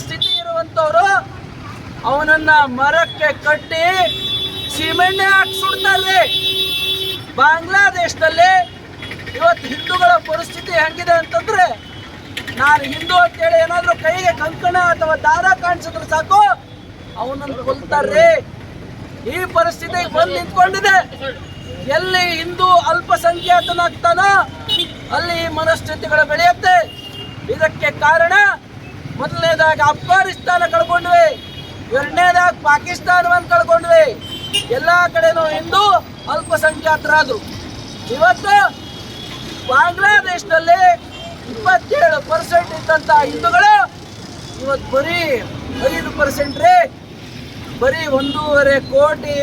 ಸ್ಥಿತಿ ಇರುವಂತವ್ರು ಅವನನ್ನ ಮರಕ್ಕೆ ಕಟ್ಟಿ ಸಿಮೆಣ್ಣೆ ಹಾಕಿ ಸುಡ್ತಾರೆ. ಬಾಂಗ್ಲಾದೇಶದಲ್ಲಿ ಇವತ್ತು ಹಿಂದೂಗಳ ಪರಿಸ್ಥಿತಿ ಹೆಂಗಿದೆ ಅಂತಂದ್ರೆ, ನಾನು ಹಿಂದೂ ಅಂತೇಳಿ ಏನಾದ್ರೂ ಕೈಗೆ ಕಂಕಣ ಅಥವಾ ದಾರ ಕಾಣಿಸಿದ್ರೆ ಸಾಕು ಅವನನ್ನು ಕೊಲ್ತಾರೆ. ಈ ಪರಿಸ್ಥಿತಿಗೆ ಬಂದು ನಿಂತ್ಕೊಂಡಿದೆ. ಎಲ್ಲಿ ಹಿಂದೂ ಅಲ್ಪಸಂಖ್ಯಾತನಾಗ್ತಾನೋ ಅಲ್ಲಿ ಮನಸ್ಥಿತಿಗಳು ಬೆಳೆಯುತ್ತೆ. ಇದಕ್ಕೆ ಕಾರಣ ಮೊದಲನೇದಾಗಿ ಅಫ್ಘಾನಿಸ್ತಾನ ಕಳ್ಕೊಂಡ್ವಿ, ಎರಡನೇದಾಗಿ ಪಾಕಿಸ್ತಾನವನ್ನು ಕಳ್ಕೊಂಡ್ವಿ. ಎಲ್ಲ ಕಡೆನೂ ಹಿಂದೂ ಅಲ್ಪಸಂಖ್ಯಾತರಾದ್ರು. ಇವತ್ತು ಬಾಂಗ್ಲಾದೇಶದಲ್ಲಿ 27% ಇದ್ದಂತ ಹಿಂದೂಗಳು ಇವತ್ತು ಬರೀ 5% ರೀ. ಬರೀ 1.5 ಕೋಟಿ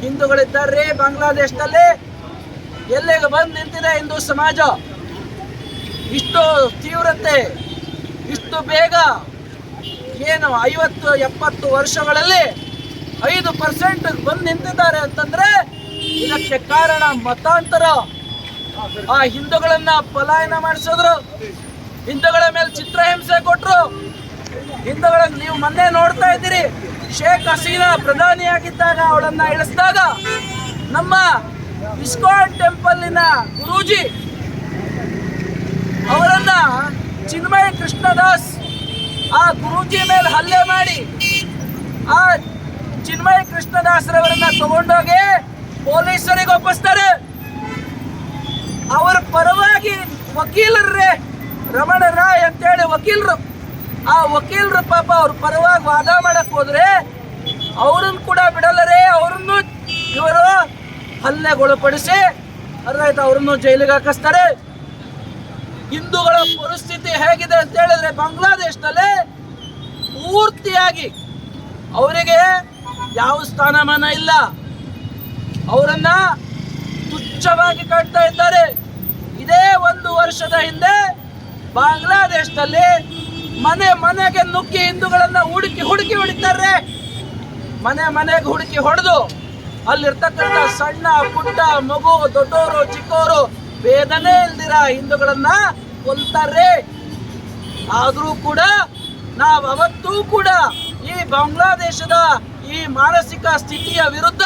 ಹಿಂದೂಗಳಿದ್ದಾರೆ ಬಾಂಗ್ಲಾದೇಶದಲ್ಲಿ. ಎಲ್ಲಿಗೆ ಬಂದು ನಿಂತಿದೆ ಹಿಂದೂ ಸಮಾಜ? ಇಷ್ಟು ತೀವ್ರತೆ, ಇಷ್ಟು ಬೇಗ ಏನು 50-70 ವರ್ಷಗಳಲ್ಲಿ 5% ಬಂದು ನಿಂತಿದ್ದಾರೆ ಅಂತಂದ್ರೆ ಇದಕ್ಕೆ ಕಾರಣ ಮತಾಂತರ. ಆ ಹಿಂದೂಗಳನ್ನ ಪಲಾಯನ ಮಾಡಿಸಿದ್ರು, ಹಿಂದೂಗಳ ಮೇಲೆ ಚಿತ್ರಹಿಂಸೆ ಕೊಟ್ರು. ಹಿಂದೂಗಳನ್ನ ನೀವು ಮೊನ್ನೆ ನೋಡ್ತಾ ಇದ್ದೀರಿ, ಶೇಖ್ ಹಸೀನಾ ಪ್ರಧಾನಿಯಾಗಿದ್ದಾಗ ಅವಳನ್ನ ಇಳಿಸಿದಾಗ ನಮ್ಮ ಇಸ್ಕಾನ್ ಟೆಂಪಲ್ನ ಗುರೂಜಿ ಅವರನ್ನ ಚಿನ್ಮಯ ಕೃಷ್ಣದಾಸ್ ಆ ಗುರೂಜಿ ಮೇಲೆ ಹಲ್ಲೆ ಮಾಡಿ ಆ ಚಿನ್ಮಯ ಕೃಷ್ಣದಾಸರವರನ್ನ ತಗೊಂಡೋಗಿ ಪೊಲೀಸರಿಗೆ ಒಪ್ಪಿಸ್ತಾರೆ. ಅವರ ಪರವಾಗಿ ವಕೀಲರೇ ರಮಣ ರಾಯ್ ಅಂತೇಳಿ ವಕೀಲರು, ಆ ವಕೀಲರು ಪಾಪ ಅವ್ರ ಪರವಾಗಿ ವಾದ ಮಾಡಕ್ ಹೋದ್ರೆ ಅವ್ರನ್ನ ಕೂಡ ಬಿಡಲ್ಲರೇ. ಅವ್ರನ್ನು ಇವರು ಹಲ್ಲೆಗೊಳಪಡಿಸಿ ಅದಾಯ್ತು ಅವ್ರನ್ನು ಜೈಲಿಗೆ ಹಾಕಿಸ್ತಾರೆ. ಹಿಂದೂಗಳ ಪರಿಸ್ಥಿತಿ ಹೇಗಿದೆ ಅಂತ ಹೇಳಿದ್ರೆ ಬಾಂಗ್ಲಾದೇಶದಲ್ಲಿ ಪೂರ್ತಿಯಾಗಿ ಅವರಿಗೆ ಯಾವ ಸ್ಥಾನಮಾನ ಇಲ್ಲ. ಅವರನ್ನ ತುಚ್ಛವಾಗಿ ಕಾಡ್ತಾ ಇದ್ದಾರೆ. ಇದೇ 1 ವರ್ಷದ ಹಿಂದೆ ಬಾಂಗ್ಲಾದೇಶದಲ್ಲಿ ಮನೆ ಮನೆಗೆ ನುಗ್ಗಿ ಹಿಂದೂಗಳನ್ನ ಹುಡುಕಿ ಹೊಡಿತಾರೆ. ಮನೆಗೆ ಹುಡುಕಿ ಹೊಡೆದು ಅಲ್ಲಿರ್ತಕ್ಕಂಥ ಸಣ್ಣ ಪುಟ್ಟ ಮಗು, ದೊಡ್ಡವರು, ಚಿಕ್ಕವರು ವೇದನೆ ಇಲ್ದಿರ ಹಿಂದೂಗಳನ್ನ ಕೊಲ್ತಾರೆ. ಆದ್ರೂ ಕೂಡ ನಾವು ಅವತ್ತೂ ಕೂಡ ಈ ಬಾಂಗ್ಲಾದೇಶದ ಈ ಮಾನಸಿಕ ಸ್ಥಿತಿಯ ವಿರುದ್ಧ